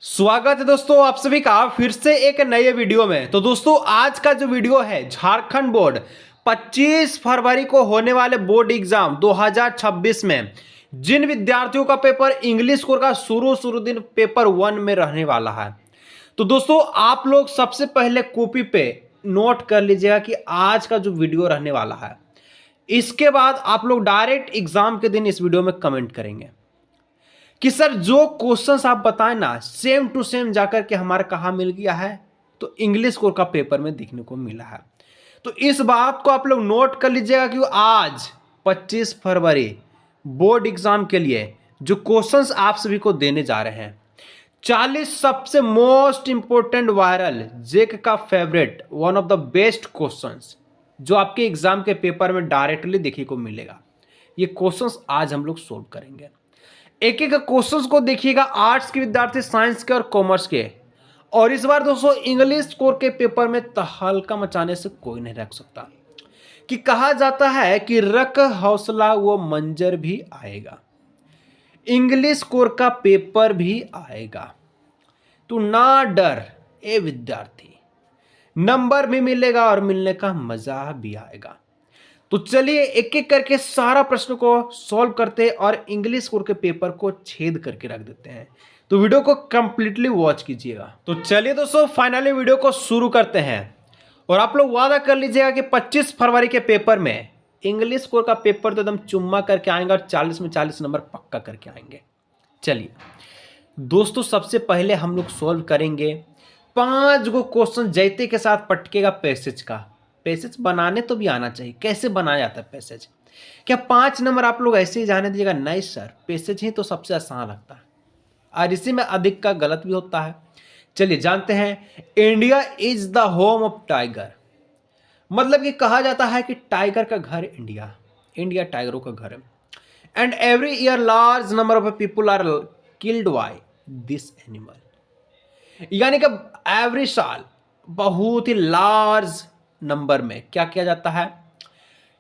स्वागत है दोस्तों आप सभी का फिर से एक नए वीडियो में। तो दोस्तों आज का जो वीडियो है झारखंड बोर्ड 25 फरवरी को होने वाले बोर्ड एग्जाम 2026 में जिन विद्यार्थियों का पेपर इंग्लिश कोर का शुरू दिन पेपर 1 में रहने वाला है। तो दोस्तों आप लोग सबसे पहले कॉपी पे नोट कर लीजिएगा कि आज का जो वीडियो रहने वाला है, इसके बाद आप लोग डायरेक्ट एग्जाम के दिन इस वीडियो में कमेंट करेंगे कि सर जो क्वेश्चंस आप बताएं ना सेम टू सेम जाकर के हमारा कहाँ मिल गया है, तो इंग्लिश कोर का पेपर में दिखने को मिला है। तो इस बात को आप लोग नोट कर लीजिएगा कि आज 25 फरवरी बोर्ड एग्जाम के लिए जो क्वेश्चंस आप सभी को देने जा रहे हैं, 40 सबसे मोस्ट इंपोर्टेंट वायरल जेक का favourite one of the best questions जो आपके एग्जाम के पेपर में डायरेक्टली देखने को मिलेगा, ये क्वेश्चंस आज हम लोग सोल्व करेंगे। एक एक क्वेश्चंस को देखिएगा, आर्ट्स के विद्यार्थी, साइंस के और कॉमर्स के। और इस बार दोस्तों इंग्लिश कोर के पेपर में तहलका मचाने से कोई नहीं रख सकता कि कहा जाता है कि रख हौसला वो मंजर भी आएगा, इंग्लिश कोर का पेपर भी आएगा। तो ना डर ए विद्यार्थी, नंबर भी मिलेगा और मिलने का मजा भी आएगा। तो चलिए एक एक करके सारा प्रश्न को सॉल्व करते हैं और इंग्लिश कोर के पेपर को छेद करके रख देते हैं। तो वीडियो को कंप्लीटली वॉच कीजिएगा। तो चलिए दोस्तों फाइनली वीडियो को शुरू करते हैं और आप लोग वादा कर लीजिएगा कि 25 फरवरी के पेपर में इंग्लिश कोर का पेपर तो एकदम चुम्मा करके आएंगे और 40 में 40 नंबर पक्का करके आएंगे। चलिए दोस्तों सबसे पहले हम लोग सॉल्व करेंगे 5 गो क्वेश्चन जैते के साथ पटकेगा पैसेज का। पैसेज बनाने तो भी आना चाहिए, कैसे बनाया जाता है पैसेज। क्या 5 नंबर आप लोग ऐसे ही जाने दीजिएगा? नहीं सर, पैसेज ही तो सबसे आसान लगता है और इसी में अधिक का गलत भी होता है। चलिए जानते हैं, India is the home of tiger, मतलब कि कहा जाता है कि टाइगर का घर इंडिया, इंडिया टाइगरों का घर है। And every year large number of people are killed by this animal, यानी कि एवरी साल बहुत ही लार्ज नंबर में क्या किया जाता है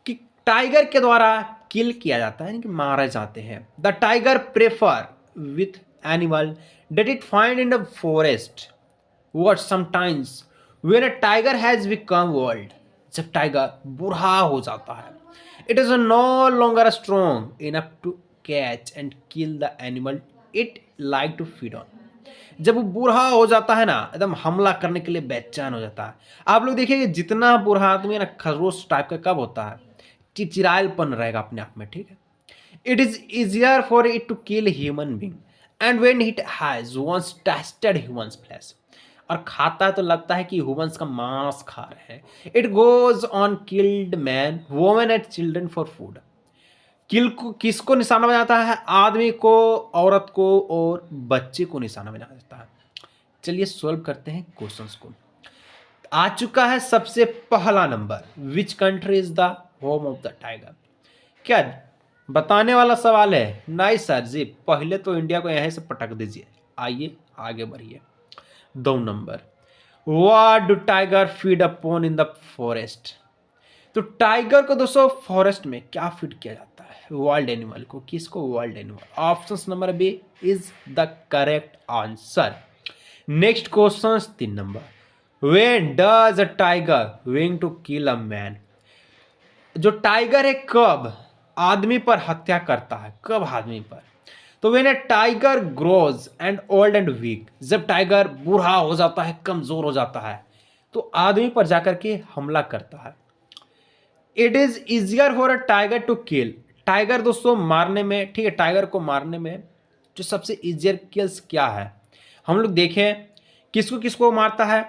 कि टाइगर के द्वारा किल किया जाता है, यानी कि मारे जाते हैं। The tiger prefer with animal that it find in the forest but sometimes when a tiger has become old, जब टाइगर बूढ़ा हो जाता है, it is no longer strong enough to catch and kill the animal it like to feed on. जब वो बूढ़ा हो जाता है ना, एकदम हमला करने के लिए बेचैन हो जाता है। आप लोग देखिए जितना बूढ़ा आदमी है ना, खरगोश टाइप का कब होता है, चिचिराइलपन रहेगा अपने आप में, ठीक है। It is easier for it to kill human being and when it has once tasted humans flesh, और खाता है तो लगता है कि ह्यूमन्स का मांस खा रहे हैं। It goes on killed man women and children for food. Kill को किसको निशाना बनाता है? आदमी को, औरत को और बच्चे को निशाना बना देता है। चलिए सॉल्व करते हैं क्वेश्चंस को। आ चुका है सबसे पहला number, which country is the home of the tiger. क्या बताने वाला सवाल है? नहीं सर जी, पहले तो इंडिया को यहीं से पटक दीजिए। आइए आगे बढ़िए। 2 number, what do tiger feed upon in the forest. तो टाइगर को दोस्तों फॉरेस्ट में क्या फीड किया जाता है? वाइल्ड एनिमल को। किसको? Wild animal. Option number B is the correct answer. Next question 3 number, when does a tiger विंग टू किल अ मैन। जो टाइगर है कब आदमी पर हत्या करता है? कब आदमी पर? तो when a tiger grows and old and weak, जब टाइगर बूढ़ा हो जाता है, कमजोर हो जाता है, तो आदमी पर जाकर के हमला करता है। It is easier for a tiger to kill. Tiger दोस्तों मारने में, ठीक है, टाइगर को मारने में जो सबसे इजियर किल्स क्या है, हम लोग देखें किसको किसको मारता है,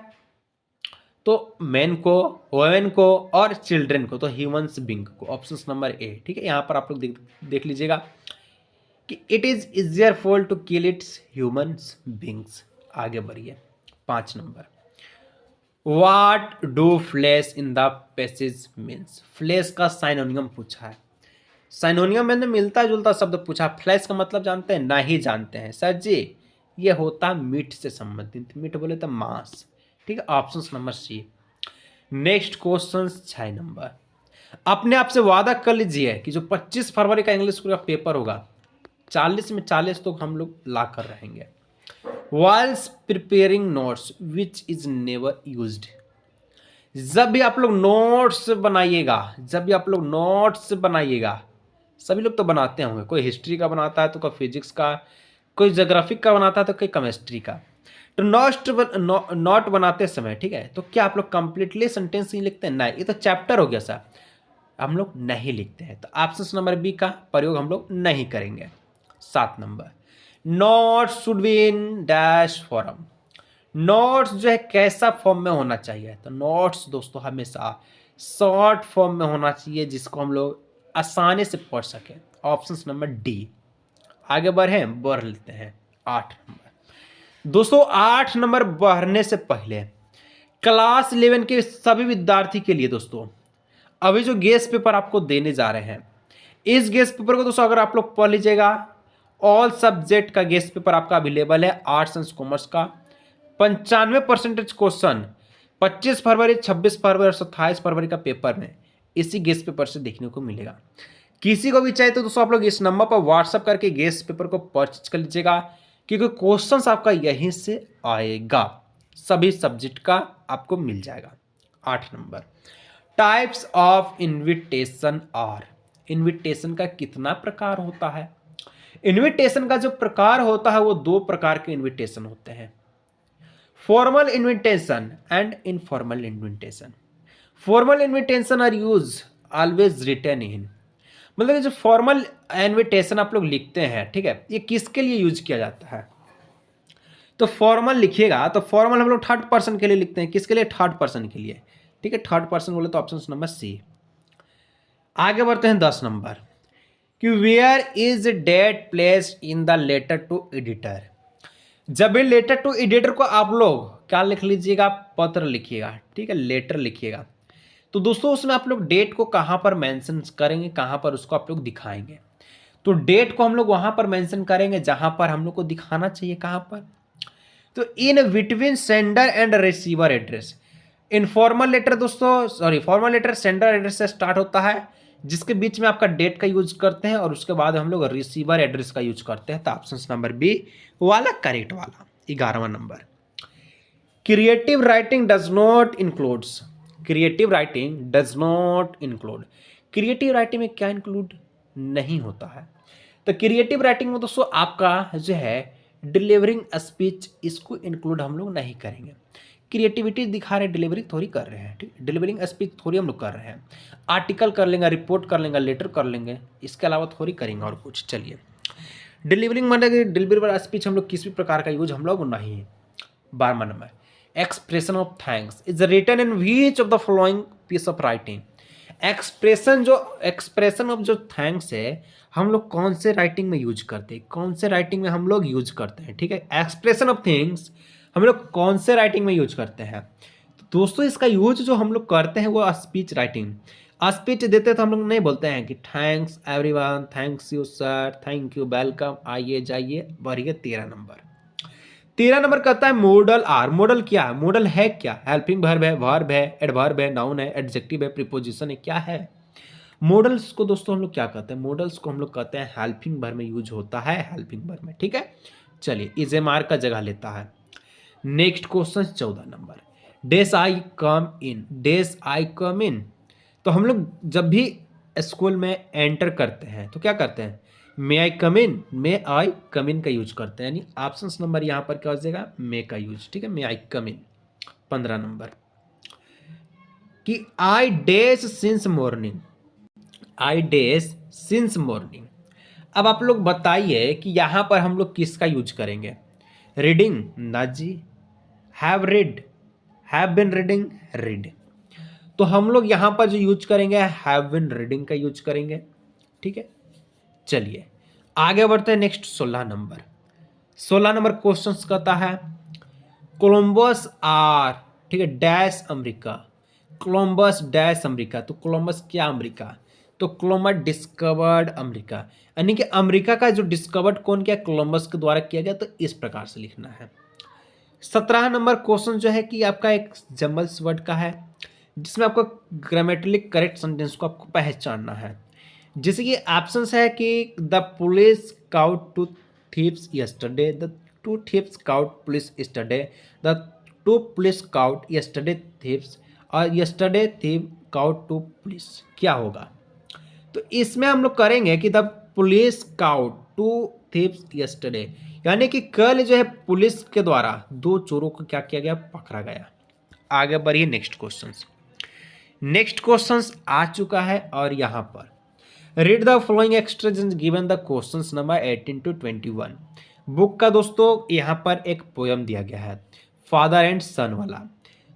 तो मैन को, वुमेन को और चिल्ड्रन को, तो ह्यूमंस बींग को। ऑप्शन नंबर ए, ठीक है। यहां पर आप लोग देख लीजिएगा कि it is easier for to kill its humans beings. आगे बढ़िए। 5 number, what do flash in the passage means. Flash का साइनोनियम पूछा है। साइनोनियम में मिलता जुलता शब्द पूछा। फ्लैश का मतलब जानते हैं? नहीं जानते हैं सर जी, ये होता है मीट से संबंधित। मीट बोले तो मांस, ठीक है। Option number C. Next question 6 number, अपने आप से वादा कर लीजिए कि जो 25 फरवरी का इंग्लिश का पेपर होगा 40 में 40 तो हम लोग ला कर रहेंगे। Whiles preparing notes which is never used. जब भी आप लोग नोट्स बनाइएगा, जब भी आप लोग नोट्स बनाइएगा, सभी लोग तो बनाते होंगे, कोई हिस्ट्री का बनाता है तो कोई फिजिक्स का, कोई ज्योग्राफिक का बनाता है तो कोई केमिस्ट्री का। तो नोट बनाते समय, ठीक है, तो क्या आप लोग कंप्लीटली सेंटेंस ही लिखते हैं? नहीं, ये तो चैप्टर हो गया सर, हम लोग नहीं लिखते हैं। तो ऑप्शन नंबर बी का प्रयोग हम लोग नहीं करेंगे। 7 number, notes should be in dash form. Notes जो है कैसा फॉर्म में होना चाहिए? तो नोट्स दोस्तों हमेशा शॉर्ट फॉर्म में होना चाहिए, जिसको हम लोग आसानी से पढ़ सकें। Option number D. आगे बढ़ लेते हैं 8 नंबर। दोस्तों 8 नंबर बढ़ने से पहले क्लास 11 के सभी विद्यार्थी के लिए दोस्तों अभी जो गेस्ट पेपर आपको देने जा रहे हैं, इस गेस्ट पेपर को दोस्तों अगर आप लोग पढ़ लीजिएगा, ऑल सब्जेक्ट का गेस्ट पेपर आपका अवेलेबल है। आर्ट्स एंड कॉमर्स का 95% क्वेश्चन 25 फरवरी, 26 फरवरी और 27 फरवरी का पेपर में इसी गेस्ट पेपर से देखने को मिलेगा। किसी को भी चाहिए तो दोस्तों आप लोग इस नंबर पर व्हाट्सअप करके गेस्ट पेपर को परचेज कर लीजिएगा, क्योंकि क्वेश्चन आपका यहीं से आएगा, सभी सब्जेक्ट का आपको मिल जाएगा। 8 number, types of invitation are. Invitation का कितना प्रकार होता है? इनविटेशन का जो प्रकार होता है वो 2 प्रकार के इनविटेशन होते हैं, formal invitation and informal invitation. Formal invitation are use always written in, मतलब जो फॉर्मल इनविटेशन आप लोग लिखते हैं, ठीक है, ये किसके लिए यूज किया जाता है? तो फॉर्मल लिखिएगा तो फॉर्मल हम लोग 3rd पर्सन के लिए लिखते हैं। किसके लिए? 3rd पर्सन के लिए, ठीक है। 3rd पर्सन बोले तो ऑप्शन नंबर सी। आगे बढ़ते हैं 10 नंबर कि where is date placed in the letter to editor. जब भी लेटर टू एडिटर को आप लोग क्या लिख लीजिएगा? पत्र लिखिएगा, ठीक है, लेटर लिखिएगा। तो दोस्तों उसमें आप लोग डेट को कहाँ पर मेंशन करेंगे, कहाँ पर उसको आप लोग दिखाएंगे? तो डेट को हम लोग वहाँ पर मेंशन करेंगे जहाँ पर हम लोग को दिखाना चाहिए। कहाँ पर? तो in between sender and receiver address. Informal letter दोस्तों, sorry, formal letter sender address से स्टार्ट होता है, जिसके बीच में आपका डेट का यूज करते हैं, और उसके बाद हम लोग रिसीवर एड्रेस का यूज करते हैं। तो ऑप्शन नंबर बी वाला करेक्ट वाला। 11वां number, creative writing does not includes. Creative writing does not include. Creative writing में क्या इंक्लूड नहीं होता है? तो क्रिएटिव राइटिंग में दोस्तों आपका जो है डिलीवरिंग स्पीच, इसको इंक्लूड हम लोग नहीं करेंगे। क्रिएटिविटी दिखा रहे, डिलीवरी थोड़ी कर रहे हैं, ठीक, डिलीवरिंग स्पीच थोड़ी हम लोग कर रहे हैं। आर्टिकल कर लेंगे, रिपोर्ट कर लेंगे, लेटर कर लेंगे, इसके अलावा थोड़ी करेंगे और कुछ। चलिए, डिलीवरिंग मतलब डिलीवरी स्पीच हम लोग किसी भी प्रकार का यूज हम लोग नहीं। 12वां number, expression of thanks is written in which of the following piece of writing. Expression of जो थैंक्स है हम लोग कौन से राइटिंग में यूज करते हैं? कौन से राइटिंग में हम लोग यूज करते हैं, ठीक है। एक्सप्रेशन ऑफ थिंग्स हम लोग कौन से राइटिंग में यूज करते हैं? तो दोस्तों इसका यूज जो हम लोग करते हैं वो स्पीच राइटिंग। स्पीच देते तो हम लोग नहीं बोलते हैं कि thanks everyone, thanks you sir, thank you, welcome, आइए जाइए, बढ़िए। 13 नंबर कहता है मॉडल आर। मॉडल क्या है? मॉडल है क्या? हेल्पिंग वर्ब है, वर्ब है, एडवर्ब है, नाउन है, एडजेक्टिव है, प्रीपोजिशन है, क्या है? मॉडल्स को दोस्तों हम लोग क्या कहते हैं? मॉडल्स को हम लोग कहते हैं हेल्पिंग वर्ब में यूज होता है, हेल्पिंग वर्ब में, ठीक है। चलिए, इज एम आर का जगह लेता है। Next question 14 number, days I come in. Days I come in, तो हम लोग जब भी स्कूल में एंटर करते हैं तो क्या करते हैं? मे आई कम इन, मे आई कम इन का यूज करते हैं, यानी ऑप्शन नंबर यहाँ पर क्या हो जाएगा? मे का यूज, ठीक है, मे आई कम इन। 15 नंबर कि आई डेज सिंस मॉर्निंग। आई डेज सिंस मॉर्निंग। अब आप लोग बताइए कि यहाँ पर हम लोग किसका यूज करेंगे? रीडिंग? ना जी। Have read, have been reading, read. तो हम लोग यहाँ पर जो यूज करेंगे हैव बिन रीडिंग का यूज करेंगे, ठीक है। चलिए आगे बढ़ते हैं। Next 16 number. 16 नंबर क्वेश्चन कहता है कोलंबस आर, ठीक है, dash America. Columbus dash America, तो कोलंबस क्या अमेरिका? तो कोलंबस डिस्कवर्ड अमेरिका, यानी कि अमेरिका का जो डिस्कवर्ड कौन किया? कोलंबस के द्वारा किया गया। तो इस प्रकार से लिखना है। 17 नंबर क्वेश्चन जो है कि आपका एक जम्बल्स वर्ड का है, जिसमें आपको ग्रामेटिकली करेक्ट सेंटेंस को आपको पहचानना है। जैसे कि ऑप्शंस है कि the police caught two thieves yesterday, the two thieves caught police yesterday. The two police caught yesterday thieves और yesterday thief caught two police. क्या होगा? तो इसमें हम लोग करेंगे कि the police caught two thieves yesterday, यानी कि कल जो है पुलिस के द्वारा दो चोरों को क्या किया गया, पकड़ा गया। आगे बढ़िए नेक्स्ट क्वेश्चंस। नेक्स्ट क्वेश्चंस आ चुका है और यहाँ पर read the following extracts given the questions number 18 to 21। Book का दोस्तों यहाँ पर एक पोयम दिया गया है फादर एंड सन वाला।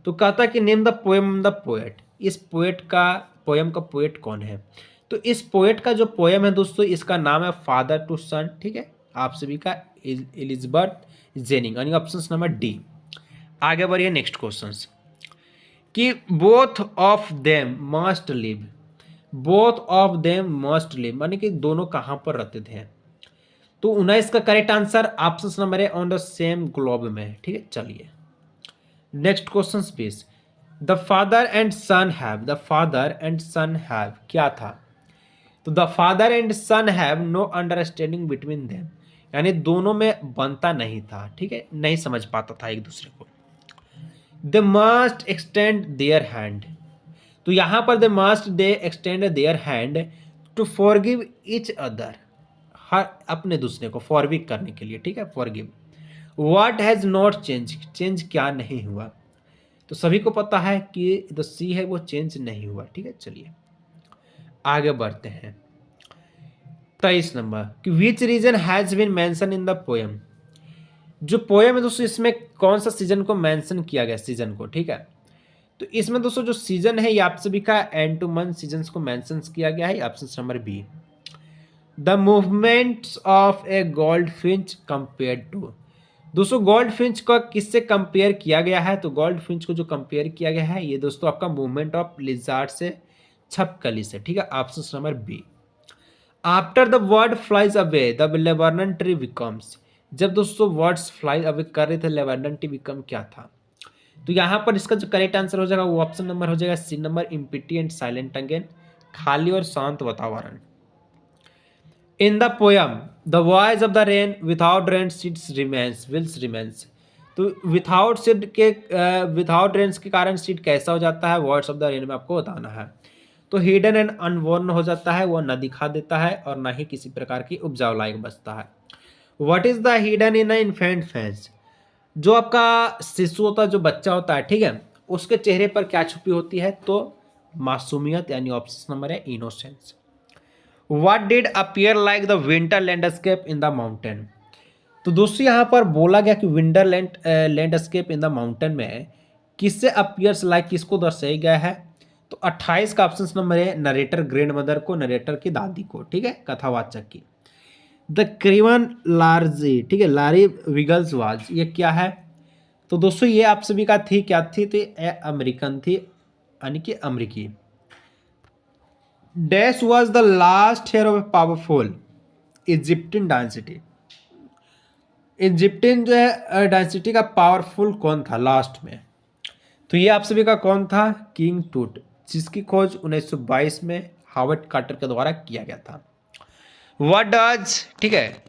तो कहता है कि name the poem the poet. इस पोयम का पोएट कौन है? तो इस पोएट का जो पोयम है दोस्तों, इसका नाम है फादर टू सन। ठीक है, आप सभी का एलिजाबेथ जेनिंग, यानी ऑप्शन नंबर डी। आगे बढ़िए नेक्स्ट क्वेश्चंस कि both of them must live. Both of them must live माने कि दोनों कहाँ पर रहते थे? तो 19 का करेक्ट आंसर ऑप्शन नंबर है ऑन द सेम ग्लोब में। ठीक है, चलिए next question please. The father and son have, the father and son have क्या था? तो the father and son have no understanding between them, यानी दोनों में बनता नहीं था। ठीक है, नहीं समझ पाता था एक दूसरे को। They must extend their hand, तो यहां पर they must they extend their hand to forgive each other, हर अपने दूसरे को फॉरगिव करने के लिए। ठीक है, forgive. What has not change, change क्या नहीं हुआ? तो सभी को पता है कि द सी है वो चेंज नहीं हुआ। ठीक है, चलिए आगे बढ़ते हैं। 23 नंबर कि which reason has been mention in the poem. जो पोएम है दोस्तों, इसमें कौन सा सीजन को मेंशन किया गया, सीजन को। ठीक है, तो इसमें दोस्तों जो सीजन है ये आप सभी का एंड टू मंथ सीजन को मेंशन किया गया है, option number B. The movements of a goldfinch compare to. दोस्तों गोल्ड फिंच को किससे कंपेयर किया गया है? तो गोल्ड फिंच को जो कंपेयर किया गया है ये दोस्तों आपका मूवमेंट ऑफ लिजार्ड से, छपकली से। ठीक है, option number B. After the bird flies away the laburnum tree becomes. जब दोस्तों वर्ड्स फ्लाई अवे कर रहे थे लेबनन ट्री बिकम क्या था? तो यहाँ पर इसका जो करेक्ट आंसर हो जाएगा वो ऑप्शन नंबर हो जाएगा C number, empty and silent again, खाली और शांत वातावरण। In the poem the voice of the rain without rain seeds remains wills remains. तो विदाउट सीड के विदाउट रेन्स के कारण सीड कैसा हो जाता है? वॉइस ऑफ द रेन में आपको बताना है। तो हिडन एंड अनबोर्न हो जाता है, वह न दिखा देता है और ना ही किसी प्रकार की उपजाऊ लायक बचता है। What is the hidden in infant face. जो आपका शिशु होता है, जो बच्चा होता है, ठीक है, उसके चेहरे पर क्या छुपी होती है? तो मासूमियत, यानी ऑप्शन नंबर है innocence. What did appear like the winter landscape in the mountain. तो दोस्तों यहाँ पर बोला गया कि winter landscape in the mountain में किससे अपीयर्स लाइक, किसको दर्शाया गया है? तो 28 का ऑप्शन नंबर है नरेटर ग्रैंड मदर को, नरेटर की दादी को। ठीक है, कथावाचक की। द क्रिवन लार्जी, ठीक है, लारी विगल्स वाज, ये क्या है? तो दोस्तों ये आप सभी का थी, क्या थी? तो ये अमेरिकन थी, यानी कि अमेरिकी। Dash was the last heir of a powerful Egyptian dynasty. Egyptian जो है डायनेस्टी का पावरफुल कौन था लास्ट में? तो ये आप सभी का कौन था? किंग टूट, जिसकी खोज 1922 में हावर्ड कार्टर के द्वारा किया गया था। व्हाट डज, ठीक है,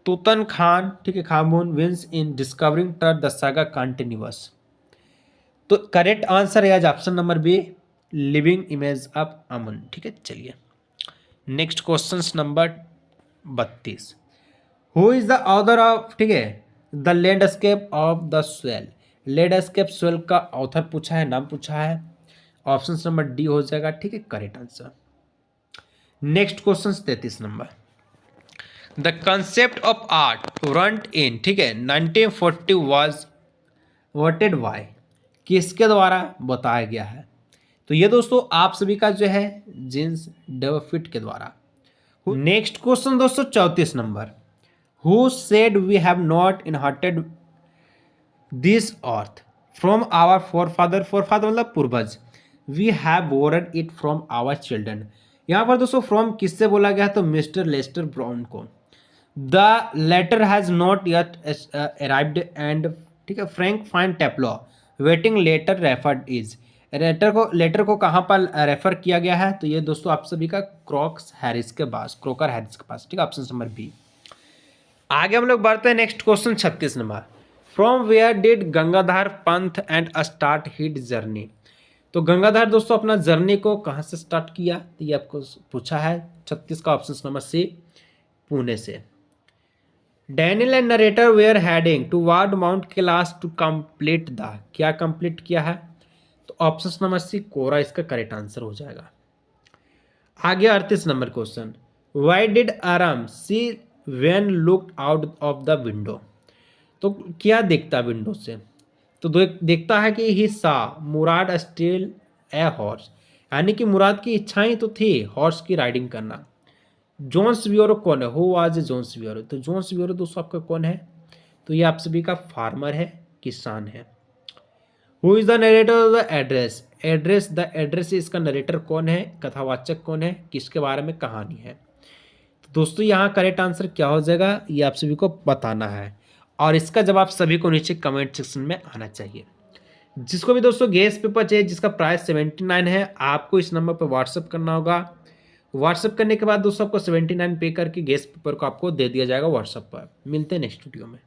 तुतन खान, ठीक है, Khamun wins in discovering the saga continuous. तो करेक्ट आंसर है आज option number B, living image of Amun. ठीक है, चलिए next question number 32। Who is the author of, ठीक है, the landscape of the swell. Landscape swell का author पूछा है, नाम पूछा है, ऑप्शन नंबर डी हो जाएगा। ठीक है, correct answer. Next question 33 number. The concept of art rant in, ठीक है, 1940 वाज वोटेड बाय, किसके द्वारा बताया गया है? तो ये दोस्तों आप सभी का जो है जेम्स डेविड के द्वारा। नेक्स्ट क्वेश्चन दोस्तों 34 number. Who said we have not inherited this earth from our forefather, forefather मतलब पूर्वज, we have borrowed it from our children. यहाँ पर दोस्तों फ्रॉम किससे बोला गया? तो मिस्टर लेस्टर ब्राउन को। The letter has not yet arrived and, ठीक है, फ्रैंक फाइन टेप्लो waiting letter referred is. Letter को कहाँ पर रेफर किया गया है? तो ये दोस्तों आप सभी का क्रोकर हैरिस के पास। ठीक है, ऑप्शन नंबर बी। आगे हम लोग बढ़ते हैं next question 36 number. From where did Gangadhar Pant and start hit journey. तो गंगाधर दोस्तों अपना जर्नी को कहाँ से स्टार्ट किया, तो ये आपको पूछा है 36 का ऑप्शन नंबर सी, पुणे से। Daniel and narrator were heading toward Mount Kailash to complete the, क्या कंप्लीट किया है, तो ऑप्शन नंबर सी कोरा इसका करेक्ट आंसर हो जाएगा। आगे 38 नंबर क्वेश्चन। वाई डिड आराम see when looked out of the window. तो क्या देखता विंडो से, तो देखता है कि ही सा मुराद स्टील ए हॉर्स, यानी कि मुराद की इच्छाएं तो थी हॉर्स की राइडिंग करना। जोन्स व्योरो कौन है, हु वाज जोन्स व्योरो, तो जोन्स व्योरो दोस्तों आपका कौन है, तो ये आप सभी का फार्मर है, किसान है। Who is the narrator of the address, the address इसका नरेटर कौन है, कथावाचक कौन है, किसके बारे में कहानी है। तो दोस्तों यहाँ करेक्ट आंसर क्या हो जाएगा, ये आप सभी को बताना है और इसका जवाब सभी को नीचे कमेंट सेक्शन में आना चाहिए। जिसको भी दोस्तों गेस पेपर चाहिए जिसका प्राइस 79 है, आपको इस नंबर पर व्हाट्सअप करना होगा। व्हाट्सअप करने के बाद दोस्तों आपको 79 पे करके गेस पेपर को आपको दे दिया जाएगा व्हाट्सअप पर। मिलते हैं नेक्स्ट वीडियो में।